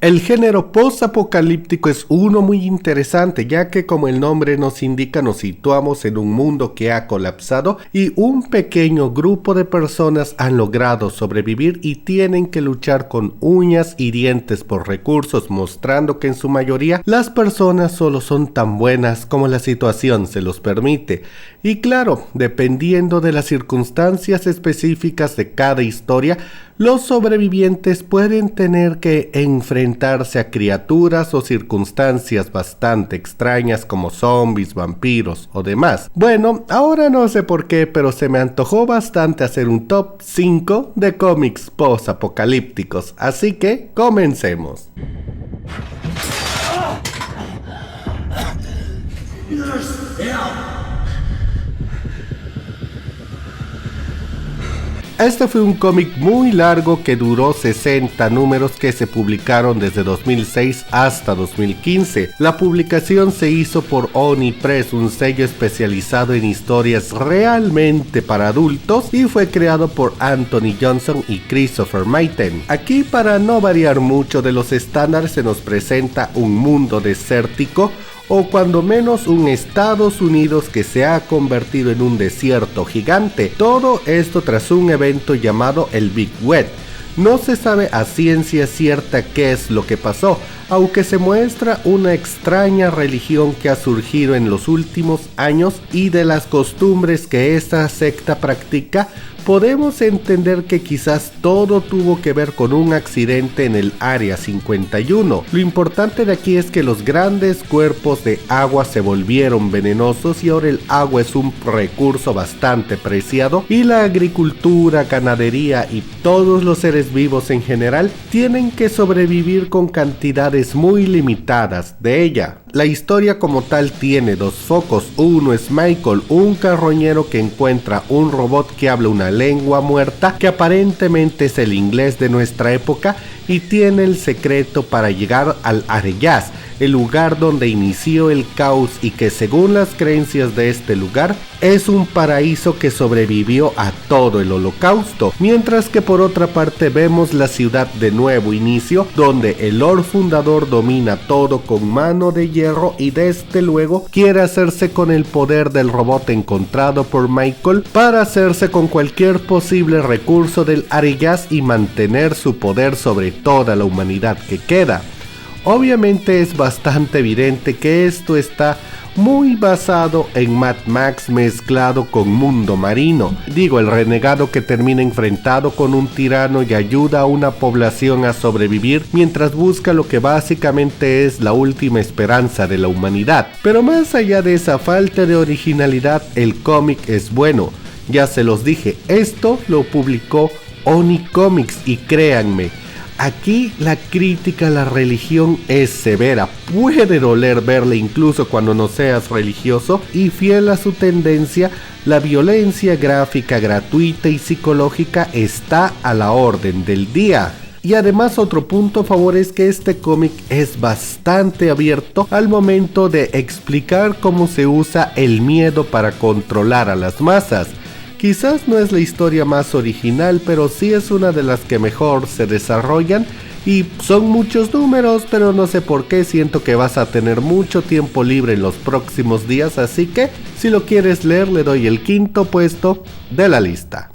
El género post-apocalíptico es uno muy interesante, ya que como el nombre nos indica, nos situamos en un mundo que ha colapsado y un pequeño grupo de personas han logrado sobrevivir y tienen que luchar con uñas y dientes por recursos, mostrando que en su mayoría las personas solo son tan buenas como la situación se los permite. Y claro, dependiendo de las circunstancias específicas de cada historia, los sobrevivientes pueden tener que enfrentarse a criaturas o circunstancias bastante extrañas como zombies, vampiros o demás. Bueno, ahora no sé por qué, pero se me antojó bastante hacer un top 5 de cómics post-apocalípticos, así que comencemos. Este fue un cómic muy largo que duró 60 números que se publicaron desde 2006 hasta 2015. La publicación se hizo por Oni Press, un sello especializado en historias realmente para adultos, y fue creado por Anthony Johnson y Christopher Mayten. Aquí, para no variar mucho de los estándares, se nos presenta un mundo desértico, o cuando menos un Estados Unidos que se ha convertido en un desierto gigante. Todo esto tras un evento llamado el Big Wet. No se sabe a ciencia cierta qué es lo que pasó, aunque se muestra una extraña religión que ha surgido en los últimos años, y de las costumbres que esta secta practica, podemos entender que quizás todo tuvo que ver con un accidente en el Área 51. Lo importante de aquí es que los grandes cuerpos de agua se volvieron venenosos y ahora el agua es un recurso bastante preciado, y la agricultura, ganadería y todos los seres vivos en general tienen que sobrevivir con cantidades muy limitadas de ella. La historia como tal tiene dos focos. Uno es Michael, un carroñero que encuentra un robot que habla una lengua muerta, que aparentemente es el inglés de nuestra época, y tiene el secreto para llegar al Areyas, el lugar donde inició el caos y que según las creencias de este lugar es un paraíso que sobrevivió a todo el holocausto. Mientras que por otra parte vemos la ciudad de Nuevo Inicio, donde el Lord Fundador domina todo con mano de hierro y desde luego quiere hacerse con el poder del robot encontrado por Michael para hacerse con cualquier posible recurso del Areyas y mantener su poder sobre toda la humanidad que queda. Obviamente es bastante evidente que esto está muy basado en Mad Max mezclado con mundo marino. Digo, el renegado que termina enfrentado con un tirano y ayuda a una población a sobrevivir mientras busca lo que básicamente es la última esperanza de la humanidad. Pero más allá de esa falta de originalidad, el cómic es bueno. Ya se los dije, esto lo publicó Oni Comics y créanme, aquí la crítica a la religión es severa, puede doler verla incluso cuando no seas religioso, y fiel a su tendencia, la violencia gráfica gratuita y psicológica está a la orden del día. Y además otro punto a favor es que este cómic es bastante abierto al momento de explicar cómo se usa el miedo para controlar a las masas. Quizás no es la historia más original, pero sí es una de las que mejor se desarrollan, y son muchos números, pero no sé por qué siento que vas a tener mucho tiempo libre en los próximos días, así que si lo quieres leer le doy el quinto puesto de la lista.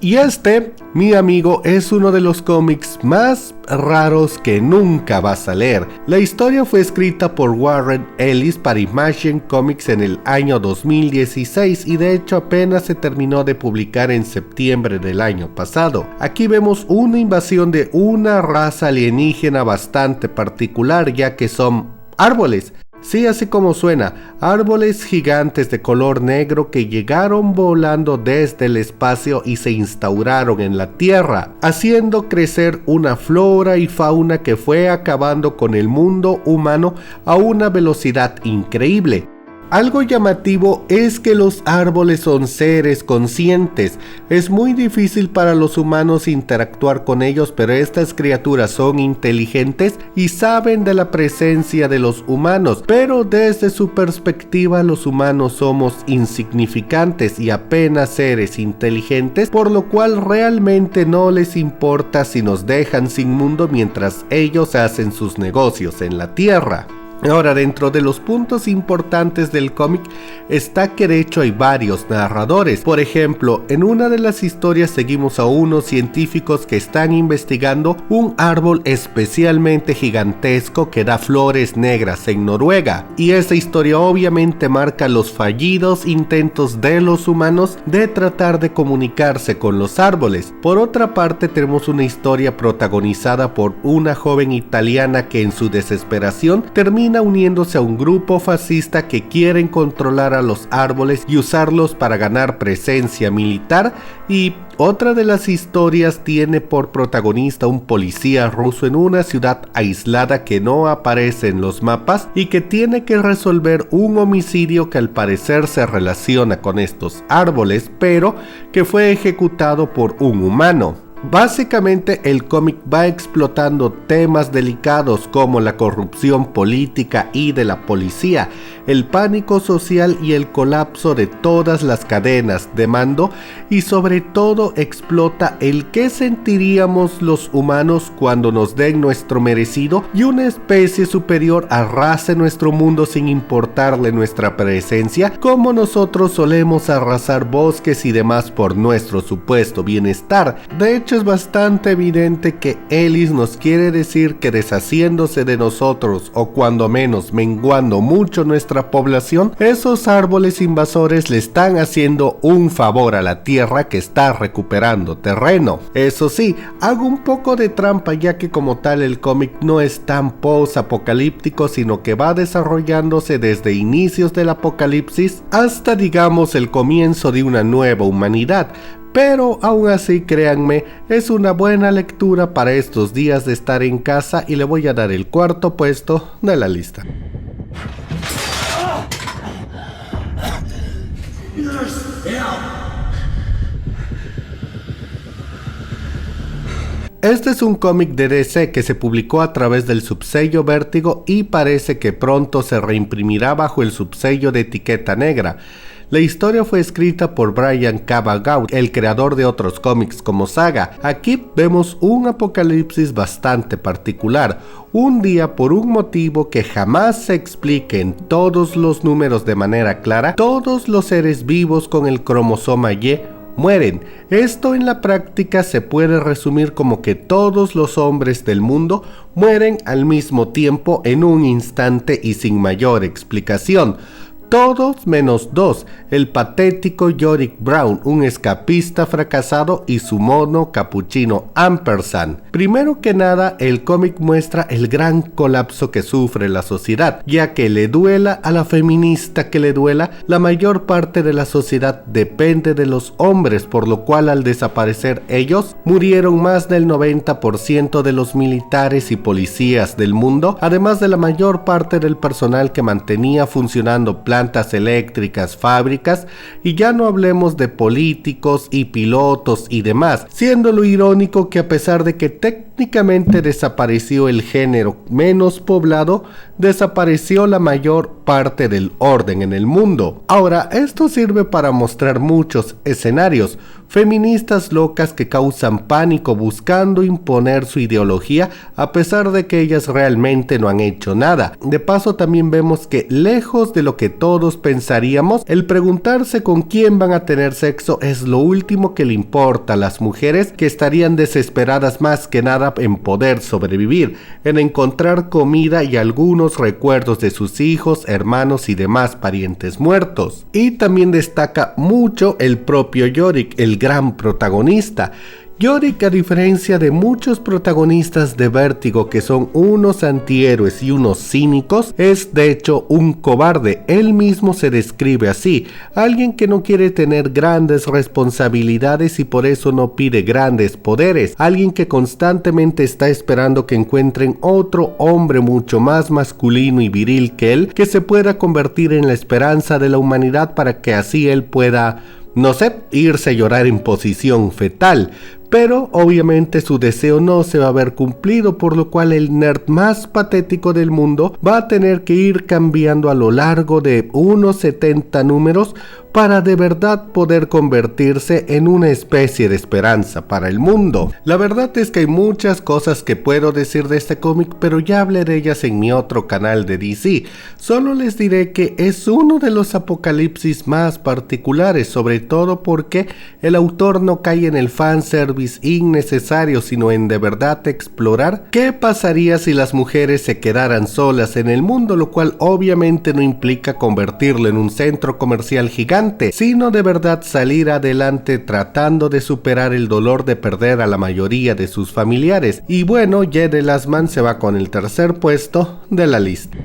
Y este, mi amigo, es uno de los cómics más raros que nunca vas a leer. La historia fue escrita por Warren Ellis para Imagine Comics en el año 2016 y de hecho apenas se terminó de publicar en septiembre del año pasado. Aquí vemos una invasión de una raza alienígena bastante particular, ya que son árboles. Sí, así como suena, árboles gigantes de color negro que llegaron volando desde el espacio y se instauraron en la Tierra, haciendo crecer una flora y fauna que fue acabando con el mundo humano a una velocidad increíble. Algo llamativo es que los árboles son seres conscientes. Es muy difícil para los humanos interactuar con ellos, pero estas criaturas son inteligentes y saben de la presencia de los humanos. Pero desde su perspectiva, los humanos somos insignificantes y apenas seres inteligentes, por lo cual realmente no les importa si nos dejan sin mundo mientras ellos hacen sus negocios en la Tierra. Ahora, dentro de los puntos importantes del cómic está que de hecho hay varios narradores. Por ejemplo, en una de las historias seguimos a unos científicos que están investigando un árbol especialmente gigantesco que da flores negras en Noruega. Y esta historia obviamente marca los fallidos intentos de los humanos de tratar de comunicarse con los árboles. Por otra parte, tenemos una historia protagonizada por una joven italiana que en su desesperación termina uniéndose a un grupo fascista que quieren controlar a los árboles y usarlos para ganar presencia militar. Y otra de las historias tiene por protagonista un policía ruso en una ciudad aislada que no aparece en los mapas y que tiene que resolver un homicidio que al parecer se relaciona con estos árboles, pero que fue ejecutado por un humano. Básicamente el cómic va explotando temas delicados como la corrupción política y de la policía, el pánico social y el colapso de todas las cadenas de mando, y sobre todo explota el qué sentiríamos los humanos cuando nos den nuestro merecido y una especie superior arrase nuestro mundo sin importarle nuestra presencia, como nosotros solemos arrasar bosques y demás por nuestro supuesto bienestar. De hecho, es bastante evidente que Ellis nos quiere decir que deshaciéndose de nosotros, o cuando menos menguando mucho nuestra población, esos árboles invasores le están haciendo un favor a la Tierra que está recuperando terreno. Eso sí, hago un poco de trampa, ya que como tal el cómic no es tan post-apocalíptico, sino que va desarrollándose desde inicios del apocalipsis hasta, digamos, el comienzo de una nueva humanidad. Pero aún así, créanme, es una buena lectura para estos días de estar en casa, y le voy a dar el cuarto puesto de la lista. Este es un cómic de DC que se publicó a través del subsello Vértigo y parece que pronto se reimprimirá bajo el subsello de Etiqueta Negra. La historia fue escrita por Brian K. Vaughan, el creador de otros cómics como Saga. Aquí vemos un apocalipsis bastante particular. Un día, por un motivo que jamás se explique en todos los números de manera clara, todos los seres vivos con el cromosoma Y mueren. Esto en la práctica se puede resumir como que todos los hombres del mundo mueren al mismo tiempo en un instante y sin mayor explicación. Todos menos dos, el patético Yorick Brown, un escapista fracasado, y su mono capuchino Ampersand. Primero que nada, el cómic muestra el gran colapso que sufre la sociedad, ya que le duela a la feminista que le duela, la mayor parte de la sociedad depende de los hombres, por lo cual al desaparecer ellos, murieron más del 90% de los militares y policías del mundo, además de la mayor parte del personal que mantenía funcionando plantas eléctricas, fábricas, y ya no hablemos de políticos y pilotos y demás, siendo lo irónico que a pesar de que técnicamente desapareció el género menos poblado, desapareció la mayor parte del orden en el mundo. Ahora, esto sirve para mostrar muchos escenarios: feministas locas que causan pánico buscando imponer su ideología a pesar de que ellas realmente no han hecho nada. De paso, también vemos que lejos de lo que todos pensaríamos, el preguntarse con quién van a tener sexo es lo último que le importa a las mujeres, que estarían desesperadas más que nada en poder sobrevivir, en encontrar comida y algunos recuerdos de sus hijos, hermanos y demás parientes muertos. Y también destaca mucho el propio Yorick, el gran protagonista, Yorick, a diferencia de muchos protagonistas de Vértigo que son unos antihéroes y unos cínicos, es de hecho un cobarde. Él mismo se describe así: alguien que no quiere tener grandes responsabilidades y por eso no pide grandes poderes, alguien que constantemente está esperando que encuentren otro hombre mucho más masculino y viril que él, que se pueda convertir en la esperanza de la humanidad para que así él pueda, no sé, irse a llorar en posición fetal. Pero obviamente su deseo no se va a ver cumplido, por lo cual el nerd más patético del mundo va a tener que ir cambiando a lo largo de unos 70 números para de verdad poder convertirse en una especie de esperanza para el mundo. La verdad es que hay muchas cosas que puedo decir de este cómic, pero ya hablé de ellas en mi otro canal de DC. Solo les diré que es uno de los apocalipsis más particulares, sobre todo porque el autor no cae en el fanservice innecesario, sino en de verdad explorar qué pasaría si las mujeres se quedaran solas en el mundo, lo cual obviamente no implica convertirlo en un centro comercial gigante, sino de verdad salir adelante tratando de superar el dolor de perder a la mayoría de sus familiares. Y bueno, Jed the Last Man se va con el tercer puesto de la lista.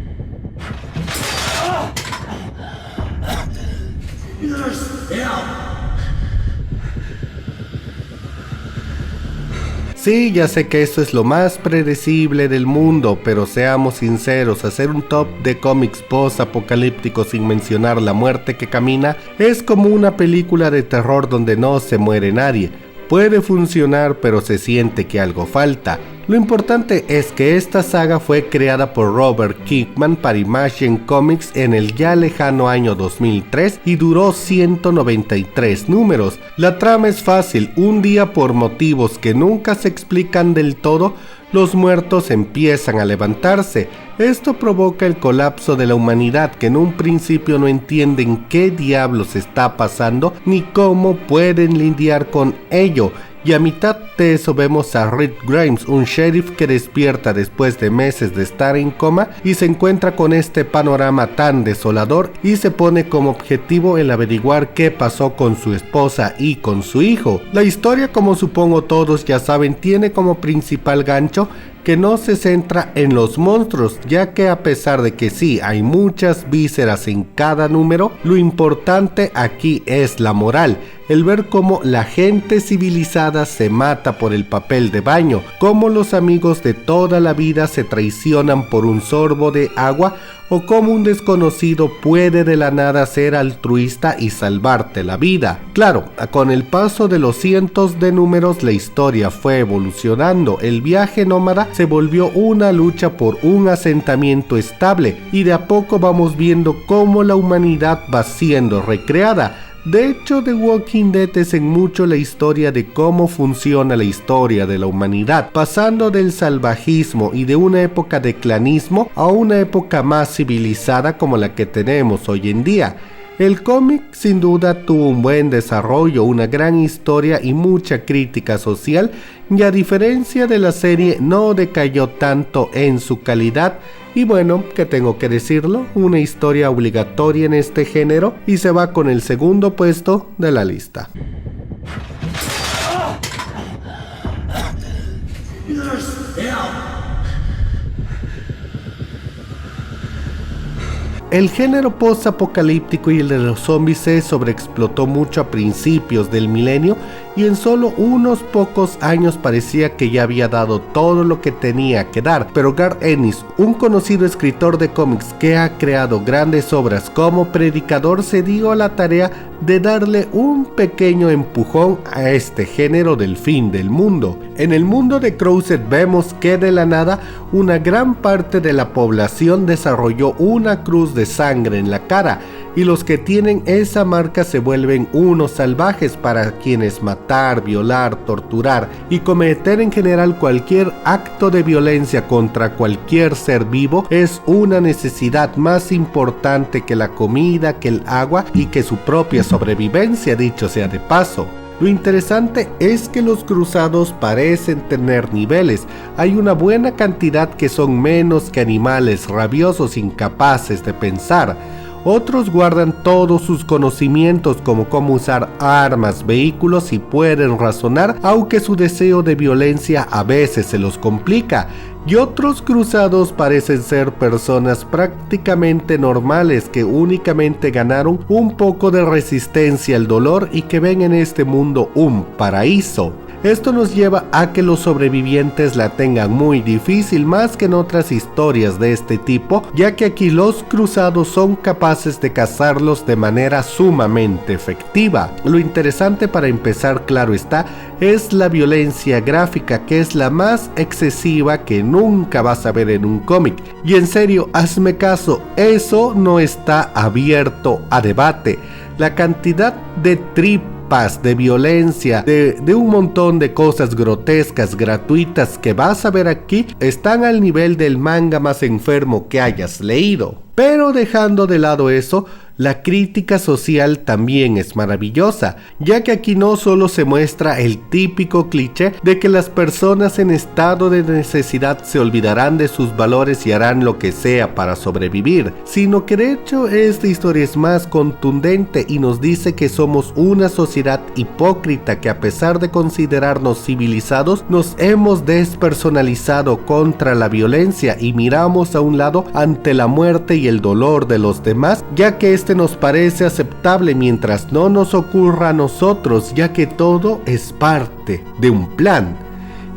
Sí, ya sé que esto es lo más predecible del mundo, pero seamos sinceros, hacer un top de cómics post-apocalípticos sin mencionar la muerte que camina es como una película de terror donde no se muere nadie. Puede funcionar, pero se siente que algo falta. Lo importante es que esta saga fue creada por Robert Kirkman para Image Comics en el ya lejano año 2003 y duró 193 números. La trama es fácil: un día, por motivos que nunca se explican del todo, los muertos empiezan a levantarse. Esto provoca el colapso de la humanidad, que en un principio no entienden qué diablos está pasando ni cómo pueden lidiar con ello. Y a mitad de eso vemos a Rick Grimes, un sheriff que despierta después de meses de estar en coma y se encuentra con este panorama tan desolador y se pone como objetivo el averiguar qué pasó con su esposa y con su hijo. La historia, como supongo todos ya saben, tiene como principal gancho que no se centra en los monstruos, ya que a pesar de que sí hay muchas vísceras en cada número, lo importante aquí es la moral, el ver cómo la gente civilizada se mata por el papel de baño, cómo los amigos de toda la vida se traicionan por un sorbo de agua, o cómo un desconocido puede de la nada ser altruista y salvarte la vida. Claro, con el paso de los cientos de números la historia fue evolucionando. El viaje nómada se volvió una lucha por un asentamiento estable y de a poco vamos viendo cómo la humanidad va siendo recreada. De hecho, The Walking Dead es en mucho la historia de cómo funciona la historia de la humanidad, pasando del salvajismo y de una época de clanismo a una época más civilizada como la que tenemos hoy en día. El cómic sin duda tuvo un buen desarrollo, una gran historia y mucha crítica social, y a diferencia de la serie no decayó tanto en su calidad. Y bueno, que tengo que decirlo, una historia obligatoria en este género, y se va con el segundo puesto de la lista. El género post-apocalíptico y el de los zombies se sobreexplotó mucho a principios del milenio y en solo unos pocos años parecía que ya había dado todo lo que tenía que dar, pero Garth Ennis, un conocido escritor de cómics que ha creado grandes obras como predicador, se dio a la tarea de darle un pequeño empujón a este género del fin del mundo. En el mundo de Crowset vemos que de la nada una gran parte de la población desarrolló una cruz de sangre en la cara, y los que tienen esa marca se vuelven unos salvajes para quienes matar, violar, torturar y cometer en general cualquier acto de violencia contra cualquier ser vivo es una necesidad más importante que la comida, que el agua y que su propia sobrevivencia, dicho sea de paso. Lo interesante es que los cruzados parecen tener niveles. Hay una buena cantidad que son menos que animales rabiosos incapaces de pensar. Otros guardan todos sus conocimientos como cómo usar armas, vehículos y pueden razonar, aunque su deseo de violencia a veces se los complica. Y otros cruzados parecen ser personas prácticamente normales que únicamente ganaron un poco de resistencia al dolor y que ven en este mundo un paraíso. Esto nos lleva a que los sobrevivientes la tengan muy difícil más que en otras historias de este tipo, ya que aquí los cruzados son capaces de cazarlos de manera sumamente efectiva. Lo interesante para empezar, claro está, es la violencia gráfica, que es la más excesiva que nunca vas a ver en un cómic. Y en serio, hazme caso, eso no está abierto a debate. La cantidad de de violencia, de un montón de cosas grotescas, gratuitas que vas a ver aquí, están al nivel del manga más enfermo que hayas leído. Pero dejando de lado eso, la crítica social también es maravillosa, ya que aquí no solo se muestra el típico cliché de que las personas en estado de necesidad se olvidarán de sus valores y harán lo que sea para sobrevivir, sino que de hecho esta historia es más contundente y nos dice que somos una sociedad hipócrita que, a pesar de considerarnos civilizados, nos hemos despersonalizado contra la violencia y miramos a un lado ante la muerte y el dolor de los demás, ya que este nos parece aceptable mientras no nos ocurra a nosotros, ya que todo es parte de un plan.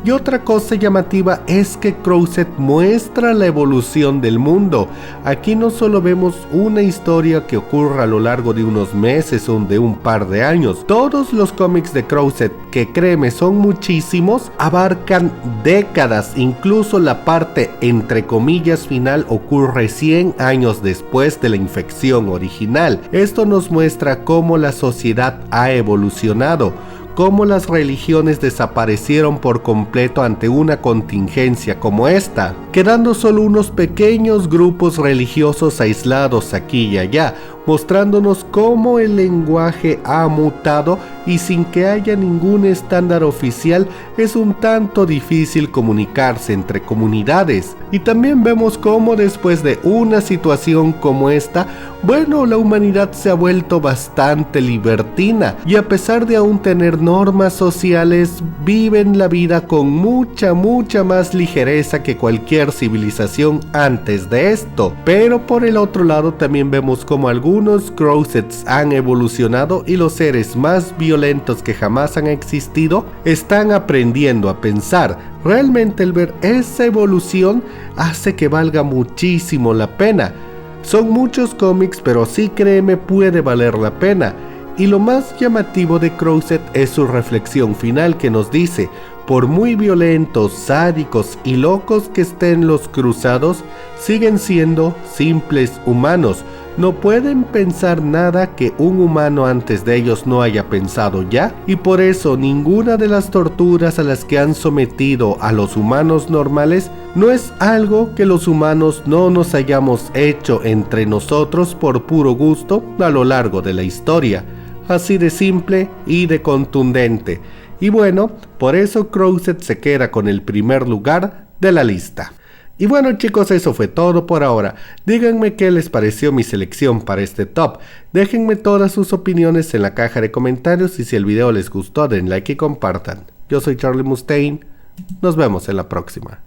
Y otra cosa llamativa es que Crowset muestra la evolución del mundo. Aquí no solo vemos una historia que ocurra a lo largo de unos meses o de un par de años. Todos los cómics de Crowset, que créeme son muchísimos, abarcan décadas. Incluso la parte entre comillas final ocurre 100 años después de la infección original. Esto nos muestra cómo la sociedad ha evolucionado, cómo las religiones desaparecieron por completo ante una contingencia como esta, quedando solo unos pequeños grupos religiosos aislados aquí y allá, mostrándonos cómo el lenguaje ha mutado y sin que haya ningún estándar oficial es un tanto difícil comunicarse entre comunidades. Y también vemos cómo después de una situación como esta, bueno, la humanidad se ha vuelto bastante libertina y, a pesar de aún tener normas sociales, viven la vida con mucha más ligereza que cualquier civilización antes de esto. Pero por el otro lado también vemos como algunos Crowsets han evolucionado y los seres más violentos que jamás han existido están aprendiendo a pensar. Realmente el ver esa evolución hace que valga muchísimo la pena. Son muchos cómics, pero sí, créeme, puede valer la pena. Y lo más llamativo de Crowset es su reflexión final, que nos dice: por muy violentos, sádicos y locos que estén los cruzados, siguen siendo simples humanos. No pueden pensar nada que un humano antes de ellos no haya pensado ya, y por eso ninguna de las torturas a las que han sometido a los humanos normales no es algo que los humanos no nos hayamos hecho entre nosotros por puro gusto a lo largo de la historia. Así de simple y de contundente. Y bueno, por eso Crowset se queda con el primer lugar de la lista. Y bueno, chicos, eso fue todo por ahora. Díganme qué les pareció mi selección para este top. Déjenme todas sus opiniones en la caja de comentarios y si el video les gustó den like y compartan. Yo soy Charlie Mustaine. Nos vemos en la próxima.